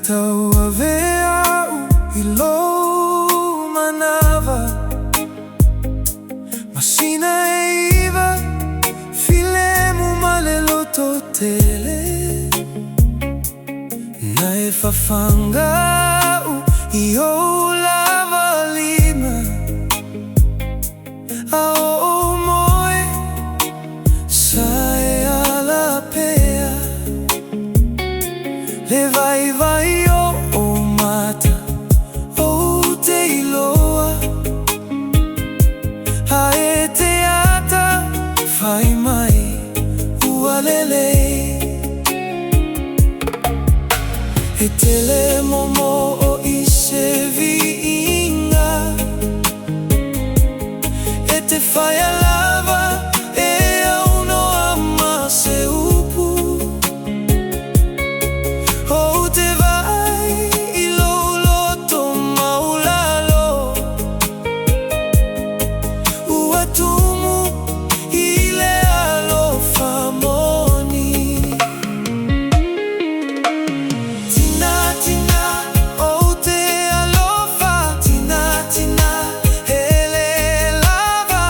Paletaoga veau I lou manava Masina e iwa Filemu malelo totele Na e fafangau I ou lava lima A o moe Sa e ala pea Le vai vai o mata O te iloa A e te ata Fai mai Ua lele E tele momo o I se viinga E te fai a lava E au no ama se upu O te vai I lou loto maulalo Ua tumu I le alofa moni Tinā, tinā, o te alofa Tinā, tinā, hele lava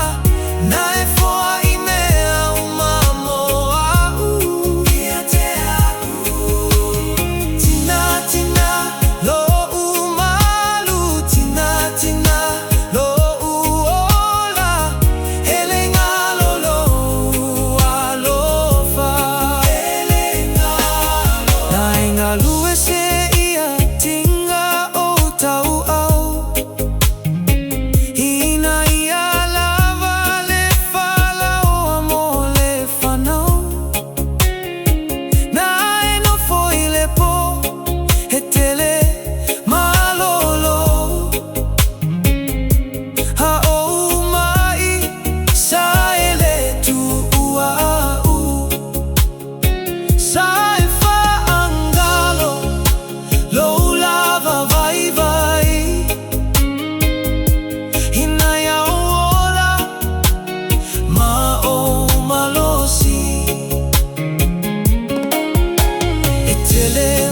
Na e foa I mea o mamo au Ia te au Tinā, tinā, lo u malu Tinā, tinā, lo u ola Hele ngalolo alofa Hele ngalo Na e ngalu e se ia tinga o tau au Ina ia lava le fala o amo le whanau Na e no foi le po He tele malolo Ha o mai Sa e le tu ua au Sa e whaangalo Lou lava vai vai Ina ia ola Ma o malosi E tele